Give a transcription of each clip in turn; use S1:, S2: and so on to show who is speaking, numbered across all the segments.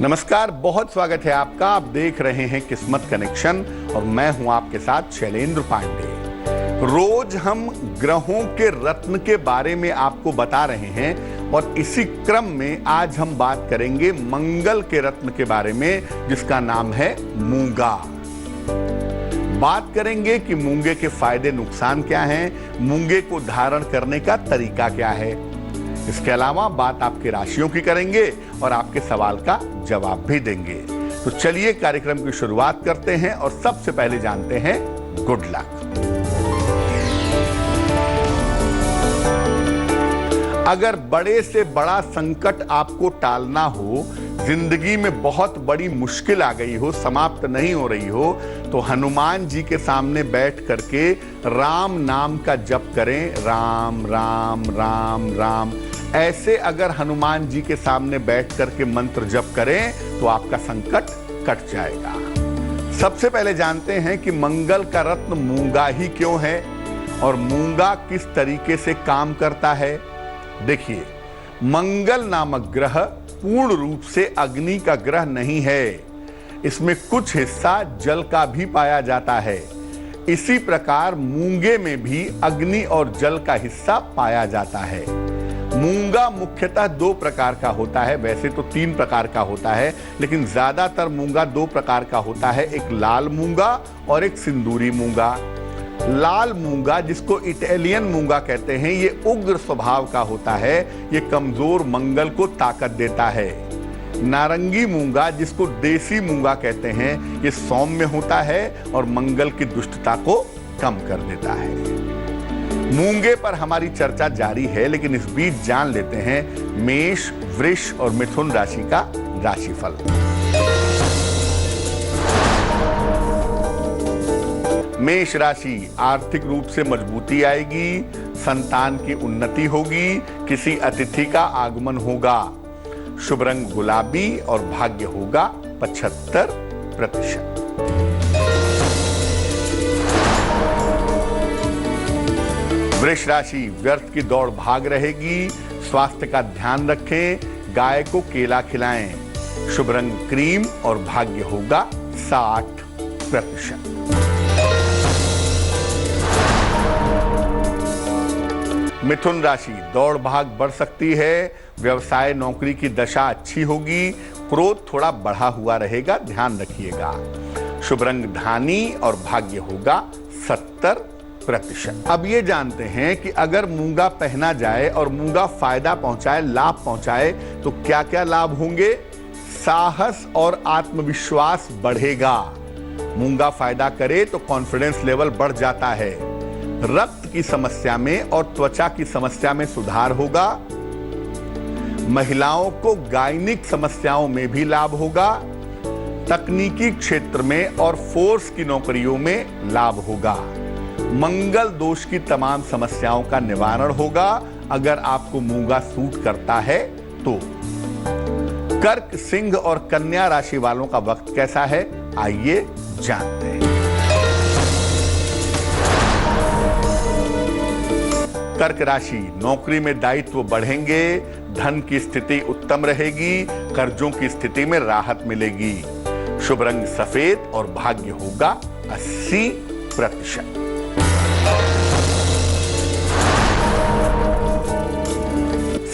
S1: नमस्कार, बहुत स्वागत है आपका। आप देख रहे हैं किस्मत कनेक्शन और मैं हूं आपके साथ शैलेंद्र पांडे। रोज हम ग्रहों के रत्न के बारे में आपको बता रहे हैं और इसी क्रम में आज हम बात करेंगे मंगल के रत्न के बारे में, जिसका नाम है मूंगा। बात करेंगे कि मूंगे के फायदे नुकसान क्या हैं, मूंगे को धारण करने का तरीका क्या है। इसके अलावा बात आपके राशियों की करेंगे और आपके सवाल का जवाब भी देंगे। तो चलिए कार्यक्रम की शुरुआत करते हैं और सबसे पहले जानते हैं गुड लक। अगर बड़े से बड़ा संकट आपको टालना हो, जिंदगी में बहुत बड़ी मुश्किल आ गई हो, समाप्त नहीं हो रही हो, तो हनुमान जी के सामने बैठ करके राम नाम का जप करें। राम राम राम राम, ऐसे अगर हनुमान जी के सामने बैठ करके मंत्र जप करें तो आपका संकट कट जाएगा। सबसे पहले जानते हैं कि मंगल का रत्न मूंगा ही क्यों है और मूंगा किस तरीके से काम करता है। देखिए, मंगल नामक ग्रह पूर्ण रूप से अग्नि का ग्रह नहीं है। इसमें कुछ हिस्सा जल का भी पाया जाता है। इसी प्रकार मूंगे में भी अग्नि और जल का हिस्सा पाया जाता है। मूंगा मुख्यतः दो प्रकार का होता है, वैसे तो तीन प्रकार का होता है, लेकिन ज्यादातर मूंगा दो प्रकार का होता है। एक लाल मूंगा और एक सिंदूरी मूंगा। लाल मूंगा, जिसको इटालियन मूंगा कहते हैं, ये उग्र स्वभाव का होता है। ये कमजोर मंगल को ताकत देता है। नारंगी मूंगा, जिसको देसी मूंगा कहते हैं, ये सौम्य होता है और मंगल की दुष्टता को कम कर देता है। मूंगे पर हमारी चर्चा जारी है, लेकिन इस बीच जान लेते हैं मेष, वृष और मिथुन राशि का राशिफल। मेष राशि, आर्थिक रूप से मजबूती आएगी, संतान की उन्नति होगी, किसी अतिथि का आगमन होगा। शुभ रंग गुलाबी और भाग्य होगा 75%। वृष राशि, व्यर्थ की दौड़ भाग रहेगी, स्वास्थ्य का ध्यान रखें, गाय को केला खिलाएं। शुभ रंग क्रीम और भाग्य होगा 60%। मिथुन राशि, दौड़ भाग बढ़ सकती है, व्यवसाय नौकरी की दशा अच्छी होगी, क्रोध थोड़ा बढ़ा हुआ रहेगा, ध्यान रखिएगा। शुभ रंग धानी और भाग्य होगा 70%। अब ये जानते हैं कि अगर मूंगा पहना जाए और मूंगा फायदा पहुंचाए, लाभ पहुंचाए, तो क्या क्या लाभ होंगे। साहस और आत्मविश्वास बढ़ेगा। मूंगा फायदा करे तो कॉन्फिडेंस लेवल बढ़ जाता है। रक्त की समस्या में और त्वचा की समस्या में सुधार होगा। महिलाओं को गायनिक समस्याओं में भी लाभ होगा। तकनीकी क्षेत्र में और फोर्स की नौकरियों में लाभ होगा। मंगल दोष की तमाम समस्याओं का निवारण होगा अगर आपको मूंगा सूट करता है तो। कर्क, सिंह और कन्या राशि वालों का वक्त कैसा है, आइए जानते हैं। कर्क राशि, नौकरी में दायित्व बढ़ेंगे, धन की स्थिति उत्तम रहेगी, कर्जों की स्थिति में राहत मिलेगी। शुभ रंग सफेद और भाग्य होगा 80%।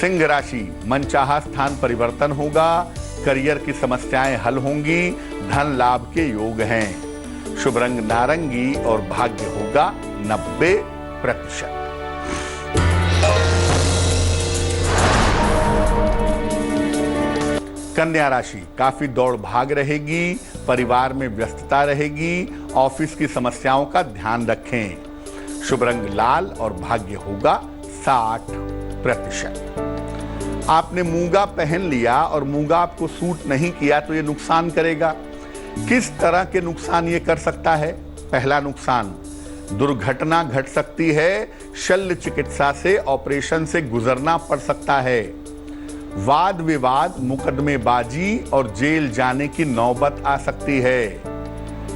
S1: सिंह राशि, मनचाहा स्थान परिवर्तन होगा, करियर की समस्याएं हल होंगी, धन लाभ के योग हैं। शुभ रंग नारंगी और भाग्य होगा 90%। कन्या राशि, काफी दौड़ भाग रहेगी, परिवार में व्यस्तता रहेगी, ऑफिस की समस्याओं का ध्यान रखें। शुभ रंग लाल और भाग्य होगा 60%। आपने मूंगा पहन लिया और मूंगा आपको सूट नहीं किया तो ये नुकसान करेगा। किस तरह के नुकसान ये कर सकता है। पहला नुकसान, दुर्घटना घट सकती है, शल्य चिकित्सा से, ऑपरेशन से गुजरना पड़ सकता है। वाद विवाद, मुकदमेबाजी और जेल जाने की नौबत आ सकती है।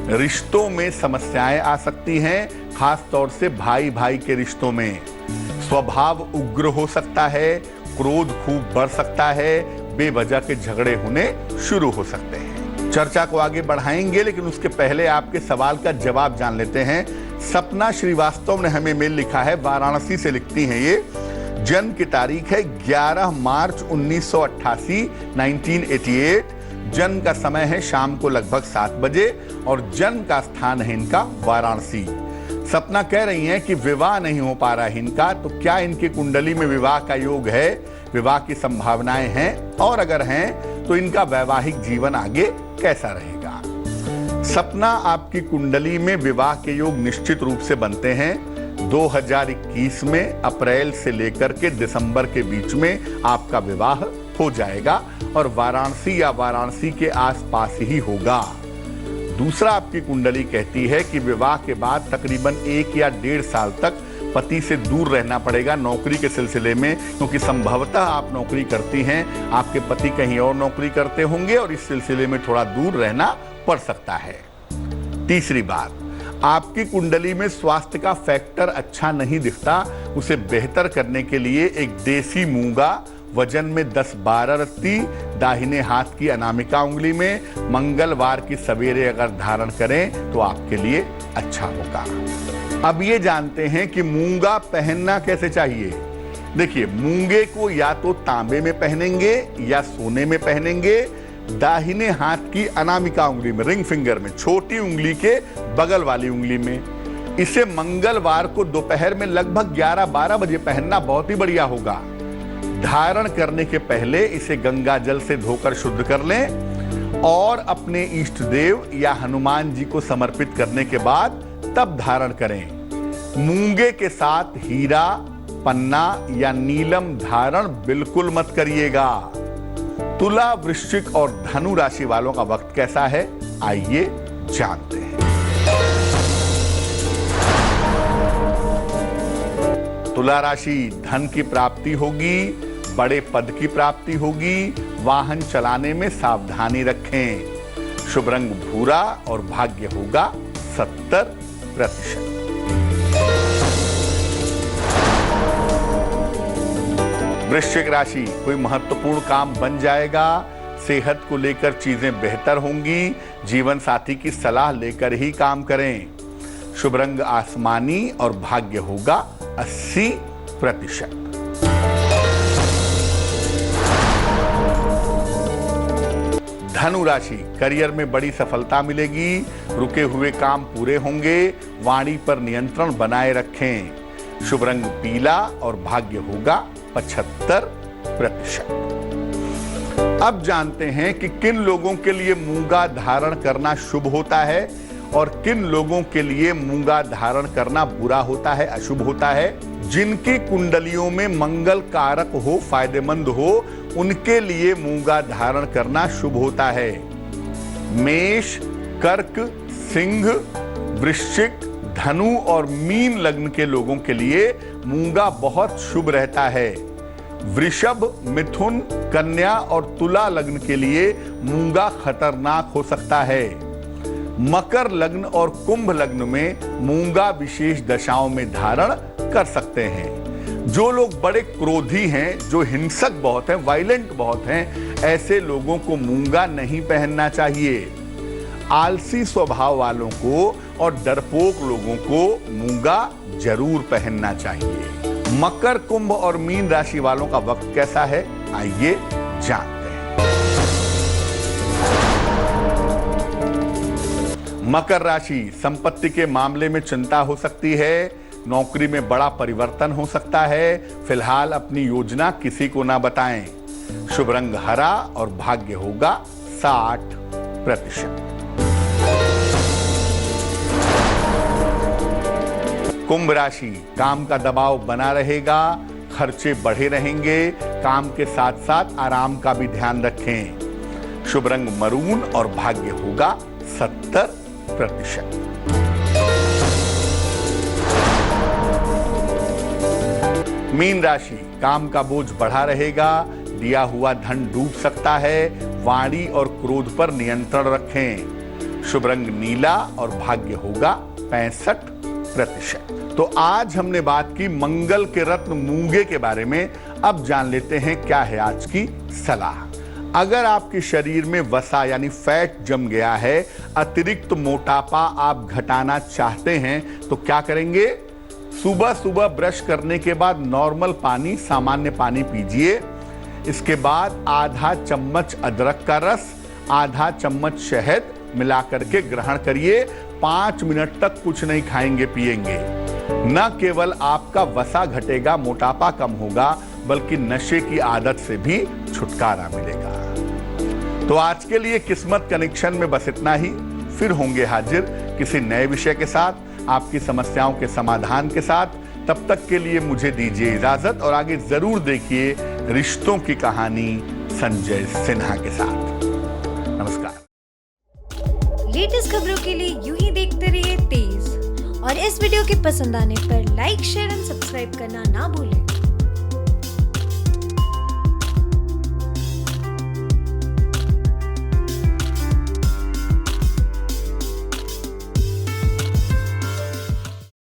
S1: रिश्तों में समस्याएं आ सकती हैं, खास तौर से भाई भाई के रिश्तों में। स्वभाव उग्र हो सकता है, क्रोध खूब बढ़ सकता है, बेवजह के झगड़े होने शुरू हो सकते हैं। चर्चा को आगे बढ़ाएंगे, लेकिन उसके पहले आपके सवाल का जवाब जान लेते हैं। सपना श्रीवास्तव ने हमें मेल लिखा है, वाराणसी से लिखती हैं ये। जन्म की तारीख है 11 मार्च 1988, 1988। जन्म का समय है शाम को लगभग 7 बजे और जन्म का स्थान है इनका वाराणसी। सपना कह रही हैं कि विवाह नहीं हो पा रहा है इनका, तो क्या इनकी कुंडली में विवाह का योग है, विवाह की संभावनाएं हैं, और अगर हैं तो इनका वैवाहिक जीवन आगे कैसा रहेगा। सपना, आपकी कुंडली में विवाह के योग निश्चित रूप से बनते हैं। 2021 में अप्रैल से लेकर के दिसंबर के बीच में आपका विवाह हो जाएगा और वाराणसी या वाराणसी के आसपास ही होगा। दूसरा, आपकी कुंडली कहती है कि विवाह के बाद तकरीबन 1 या 1.5 साल तक पति से दूर रहना पड़ेगा नौकरी के सिलसिले में, क्योंकि संभवतः आप नौकरी करती हैं, आपके पति कहीं और नौकरी करते होंगे और इस सिलसिले में थोड़ा दूर रहना पड़ सकता है। तीसरी बात, आपकी कुंडली में स्वास्थ्य का फैक्टर अच्छा नहीं दिखता। उसे बेहतर करने के लिए एक देसी मूंगा वजन में 10-12 रत्ती दाहिने हाथ की अनामिका उंगली में मंगलवार की सवेरे अगर धारण करें तो आपके लिए अच्छा होगा। अब ये जानते हैं कि मूंगा पहनना कैसे चाहिए। देखिए, मूंगे को या तो तांबे में पहनेंगे या सोने में पहनेंगे, दाहिने हाथ की अनामिका उंगली में, रिंग फिंगर में, छोटी उंगली के बगल वाली उंगली में। इसे मंगलवार को दोपहर में लगभग 11-12 बजे पहनना बहुत ही बढ़िया होगा। धारण करने के पहले इसे गंगा जल से धोकर शुद्ध कर लें और अपने इष्ट देव या हनुमान जी को समर्पित करने के बाद तब धारण करें। मूंगे के साथ हीरा, पन्ना या नीलम धारण बिल्कुल मत करिएगा। तुला, वृश्चिक और धनु राशि वालों का वक्त कैसा है, आइए जानते हैं। तुला राशि, धन की प्राप्ति होगी, बड़े पद की प्राप्ति होगी, वाहन चलाने में सावधानी रखें। शुभ रंग भूरा और भाग्य होगा 70%। वृश्चिक राशि, कोई महत्वपूर्ण काम बन जाएगा, सेहत को लेकर चीजें बेहतर होंगी, जीवन साथी की सलाह लेकर ही काम करें। शुभ रंग आसमानी और भाग्य होगा 80%। धनु राशि, करियर में बड़ी सफलता मिलेगी, रुके हुए काम पूरे होंगे, वाणी पर नियंत्रण बनाए रखें। शुभ रंग पीला और भाग्य होगा 75%। अब जानते हैं कि किन लोगों के लिए मूंगा धारण करना शुभ होता है और किन लोगों के लिए मूंगा धारण करना बुरा होता है, अशुभ होता है। जिनकी कुंडलियों में मंगल कारक हो, फायदेमंद हो, उनके लिए मूंगा धारण करना शुभ होता है। मेष, कर्क, सिंह, वृश्चिक, धनु और मीन लग्न के लोगों के लिए मूंगा बहुत शुभ रहता है। वृषभ, मिथुन, कन्या और तुला लग्न के लिए मूंगा खतरनाक हो सकता है। मकर लग्न और कुंभ लग्न में मूंगा विशेष दशाओं में धारण कर सकते हैं। जो लोग बड़े क्रोधी हैं, जो हिंसक बहुत हैं, वायलेंट बहुत हैं, ऐसे लोगों को मूंगा नहीं पहनना चाहिए। आलसी स्वभाव वालों को और डरपोक लोगों को मूंगा जरूर पहनना चाहिए। मकर, कुंभ और मीन राशि वालों का वक्त कैसा है, आइए जानते हैं। मकर राशि, संपत्ति के मामले में चिंता हो सकती है, नौकरी में बड़ा परिवर्तन हो सकता है। फिलहाल अपनी योजना किसी को ना बताएं। शुभ रंग हरा और भाग्य होगा 60%। कुंभ राशि, काम का दबाव बना रहेगा, खर्चे बढ़े रहेंगे, काम के साथ साथ आराम का भी ध्यान रखें। शुभ रंग मरून और भाग्य होगा 70%। मीन राशि, काम का बोझ बढ़ा रहेगा, दिया हुआ धन डूब सकता है, वाणी और क्रोध पर नियंत्रण रखें। शुभ रंग नीला और भाग्य होगा 65%। तो आज हमने बात की मंगल के रत्न मूंगे के बारे में। अब जान लेते हैं क्या है आज की सलाह। अगर आपके शरीर में वसा यानी फैट जम गया है, अतिरिक्त मोटापा आप घटाना चाहते हैं, तो क्या करेंगे? सुबह सुबह ब्रश करने के बाद नॉर्मल पानी, सामान्य पानी पीजिए। इसके बाद आधा चम्मच अदरक का रस, आधा चम्मच शहद मिलाकर के ग्रहण करिए। 5 मिनट तक कुछ नहीं खाएंगे पिएंगे। न केवल आपका वसा घटेगा, मोटापा कम होगा, बल्कि नशे की आदत से भी छुटकारा मिलेगा। तो आज के लिए किस्मत कनेक्शन में बस इतना ही। फिर होंगे हाजिर किसी नए विषय के साथ, आपकी समस्याओं के समाधान के साथ। तब तक के लिए मुझे दीजिए इजाजत और आगे जरूर देखिए रिश्तों की कहानी संजय सिन्हा के साथ। नमस्कार।
S2: लेटेस्ट खबरों के लिए यूं ही देखते रहिए तेज, और इस वीडियो के पसंद आने पर लाइक, शेयर एंड सब्सक्राइब करना ना भूलें।